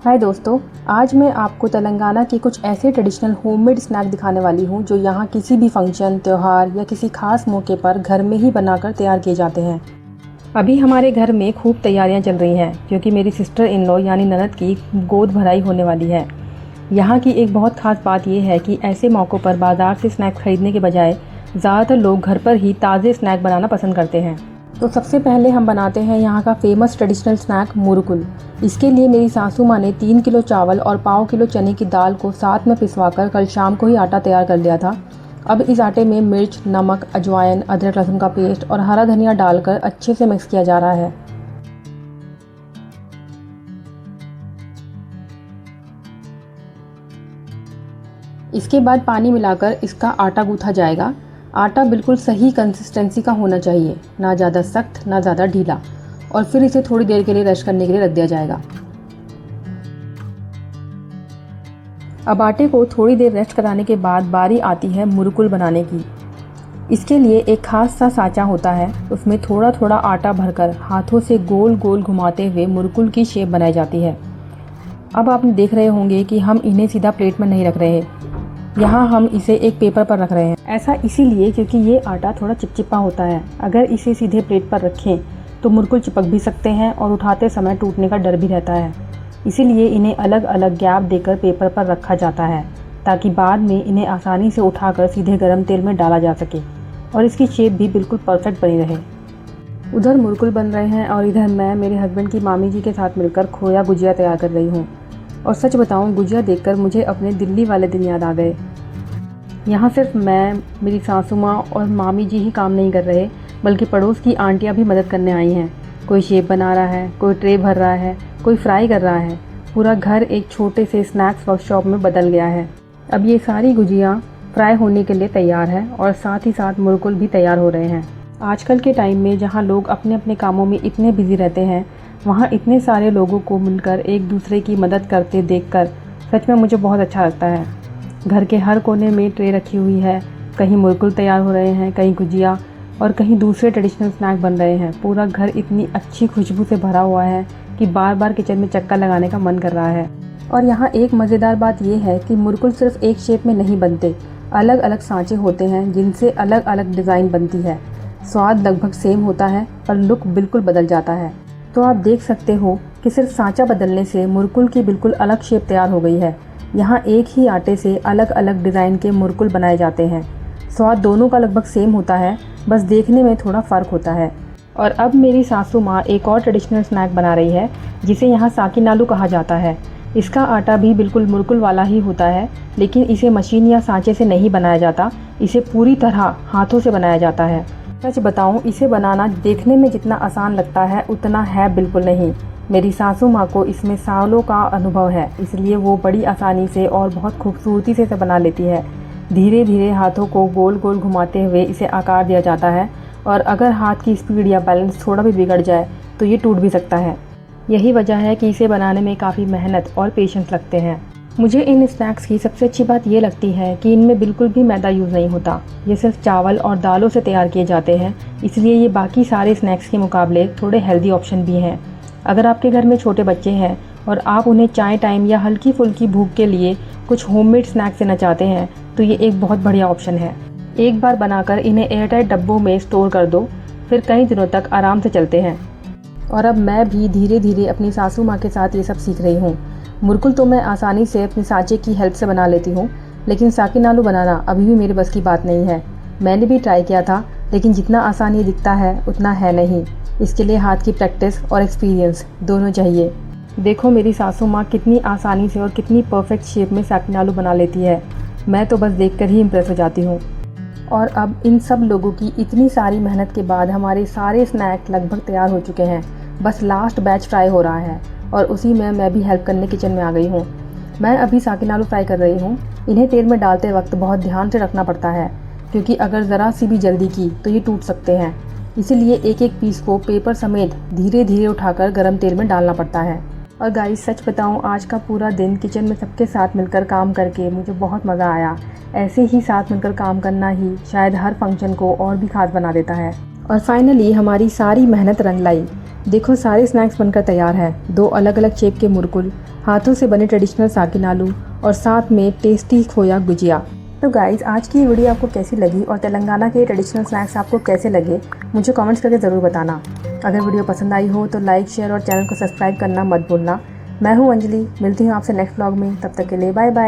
हाय दोस्तों, आज मैं आपको तेलंगाना के कुछ ऐसे ट्रेडिशनल होममेड स्नैक दिखाने वाली हूँ जो यहाँ किसी भी फंक्शन, त्यौहार या किसी खास मौके पर घर में ही बनाकर तैयार किए जाते हैं। अभी हमारे घर में खूब तैयारियाँ चल रही हैं क्योंकि मेरी सिस्टर इन लॉ यानी ननद की गोद भराई होने वाली है। यहाँ की एक बहुत ख़ास बात यह है कि ऐसे मौक़ों पर बाज़ार से स्नैक खरीदने के बजाय ज़्यादातर लोग घर पर ही ताज़े स्नैक बनाना पसंद करते हैं। तो सबसे पहले हम बनाते हैं यहाँ का फेमस ट्रेडिशनल स्नैक मुरुकुल। इसके लिए मेरी सासू माँ ने 3 किलो चावल और पाव किलो चने की दाल को साथ में पिसवाकर कल शाम को ही आटा तैयार कर लिया था। अब इस आटे में मिर्च, नमक, अजवाइन, अदरक लहसुन का पेस्ट और हरा धनिया डालकर अच्छे से मिक्स किया जा रहा है। इसके बाद पानी मिलाकर इसका आटा गूँथा जाएगा। आटा बिल्कुल सही कंसिस्टेंसी का होना चाहिए, ना ज़्यादा सख्त ना ज़्यादा ढीला, और फिर इसे थोड़ी देर के लिए रेस्ट करने के लिए रख दिया जाएगा। अब आटे को थोड़ी देर रेस्ट कराने के बाद बारी आती है मुरुकुल बनाने की। इसके लिए एक खास सा साँचा होता है, उसमें थोड़ा थोड़ा आटा भरकर हाथों से गोल गोल घुमाते हुए मुरुकुल की शेप बनाई जाती है। अब आप देख रहे होंगे कि हम इन्हें सीधा प्लेट में नहीं रख रहे, यहाँ हम इसे एक पेपर पर रख रहे हैं। ऐसा इसीलिए क्योंकि ये आटा थोड़ा चिपचिपा होता है। अगर इसे सीधे प्लेट पर रखें तो मुरुकुल चिपक भी सकते हैं और उठाते समय टूटने का डर भी रहता है। इसीलिए इन्हें अलग अलग गैप देकर पेपर पर रखा जाता है ताकि बाद में इन्हें आसानी से उठाकर सीधे गर्म तेल में डाला जा सके और इसकी शेप भी बिल्कुल परफेक्ट बनी रहे। उधर मुरुकुल बन रहे हैं और इधर मैं मेरे हस्बैंड की मामी जी के साथ मिलकर खोया गुजिया तैयार कर रही हूँ। और सच बताऊं, गुजिया देखकर मुझे अपने दिल्ली वाले दिन याद आ गए। यहाँ सिर्फ मैं, मेरी सासू माँ और मामी जी ही काम नहीं कर रहे, बल्कि पड़ोस की आंटियाँ भी मदद करने आई हैं। कोई शेप बना रहा है, कोई ट्रे भर रहा है, कोई फ्राई कर रहा है। पूरा घर एक छोटे से स्नैक्स वर्कशॉप में बदल गया है। अब ये सारी गुजिया फ्राई होने के लिए तैयार है और साथ ही साथ मुरुकुल भी तैयार हो रहे हैं। आजकल के टाइम में जहाँ लोग अपने अपने कामों में इतने बिजी रहते हैं, वहाँ इतने सारे लोगों को मिलकर एक दूसरे की मदद करते देखकर सच में मुझे बहुत अच्छा लगता है। घर के हर कोने में ट्रे रखी हुई है, कहीं मुरुकुल तैयार हो रहे हैं, कहीं गुजिया और कहीं दूसरे ट्रेडिशनल स्नैक बन रहे हैं। पूरा घर इतनी अच्छी खुशबू से भरा हुआ है कि बार बार किचन में चक्कर लगाने का मन कर रहा है। और यहाँ एक मज़ेदार बात यह है कि मुरुकुल सिर्फ एक शेप में नहीं बनते, अलग अलग सांचे होते हैं जिनसे अलग अलग डिज़ाइन बनती है। स्वाद लगभग सेम होता है पर लुक बिल्कुल बदल जाता है। तो आप देख सकते हो कि सिर्फ सांचा बदलने से मुरुकुल की बिल्कुल अलग शेप तैयार हो गई है। यहाँ एक ही आटे से अलग अलग डिज़ाइन के मुरुकुल बनाए जाते हैं। स्वाद दोनों का लगभग सेम होता है, बस देखने में थोड़ा फ़र्क होता है। और अब मेरी सासू माँ एक और ट्रेडिशनल स्नैक बना रही है जिसे यहाँ साकिनालू कहा जाता है। इसका आटा भी बिल्कुल मुरुकुल वाला ही होता है, लेकिन इसे मशीन या सांचे से नहीं बनाया जाता, इसे पूरी तरह हाथों से बनाया जाता है। सच बताऊं, इसे बनाना देखने में जितना आसान लगता है उतना है बिल्कुल नहीं। मेरी सासू माँ को इसमें सालों का अनुभव है, इसलिए वो बड़ी आसानी से और बहुत खूबसूरती से इसे बना लेती है। धीरे धीरे हाथों को गोल गोल घुमाते हुए इसे आकार दिया जाता है और अगर हाथ की स्पीड या बैलेंस थोड़ा भी बिगड़ जाए तो ये टूट भी सकता है। यही वजह है कि इसे बनाने में काफ़ी मेहनत और पेशेंस लगते हैं। मुझे इन स्नैक्स की सबसे अच्छी बात ये लगती है कि इनमें बिल्कुल भी मैदा यूज़ नहीं होता। ये सिर्फ चावल और दालों से तैयार किए जाते हैं, इसलिए ये बाकी सारे स्नैक्स के मुकाबले थोड़े हेल्दी ऑप्शन भी हैं। अगर आपके घर में छोटे बच्चे हैं और आप उन्हें चाय टाइम या हल्की फुल्की भूख के लिए कुछ होममेड स्नैक्स देना चाहते हैं तो ये एक बहुत बढ़िया ऑप्शन है। एक बार बनाकर इन्हें एयरटाइट डब्बों में स्टोर कर दो, फिर कई दिनों तक आराम से चलते हैं। और अब मैं भी धीरे धीरे अपनी सासू माँ के साथ ये सब सीख रही हूँ। मुरुकुल तो मैं आसानी से अपने सांचे की हेल्प से बना लेती हूँ, लेकिन साकिनालू बनाना अभी भी मेरे बस की बात नहीं है। मैंने भी ट्राई किया था, लेकिन जितना आसान ये दिखता है उतना है नहीं। इसके लिए हाथ की प्रैक्टिस और एक्सपीरियंस दोनों चाहिए। देखो मेरी सासू माँ कितनी आसानी से और कितनी परफेक्ट शेप में साकिनालू बना लेती है। मैं तो बस देखकर ही इम्प्रेस हो जाती हूँ। और अब इन सब लोगों की इतनी सारी मेहनत के बाद हमारे सारे स्नैक लगभग तैयार हो चुके हैं। बस लास्ट बैच फ्राई हो रहा है और उसी में मैं भी हेल्प करने किचन में आ गई हूँ। मैं अभी साकिनालू फ्राई कर रही हूँ। इन्हें तेल में डालते वक्त बहुत ध्यान से रखना पड़ता है क्योंकि अगर ज़रा सी भी जल्दी की तो ये टूट सकते हैं। इसीलिए एक एक पीस को पेपर समेत धीरे धीरे उठाकर गर्म तेल में डालना पड़ता है। और गाइस, सच बताऊँ, आज का पूरा दिन किचन में सबके साथ मिलकर काम करके मुझे बहुत मज़ा आया। ऐसे ही साथ मिलकर काम करना ही शायद हर फंक्शन को और भी खास बना देता है। और फाइनली हमारी सारी मेहनत रंग लाई। देखो सारे स्नैक्स बनकर तैयार है। 2 अलग अलग शेप के मुरकुल, हाथों से बने ट्रेडिशनल साकिन आलू और साथ में टेस्टी खोया गुजिया। तो गाइज़ आज की वीडियो आपको कैसी लगी और तेलंगाना के ट्रेडिशनल स्नैक्स आपको कैसे लगे मुझे कमेंट्स करके ज़रूर बताना। अगर वीडियो पसंद आई हो तो लाइक शेयर और चैनल को सब्सक्राइब करना मत भूलना। मैं हूँ अंजलि, मिलती हूँ आपसे नेक्स्ट व्लॉग में। तब तक के लिए बाय बाय।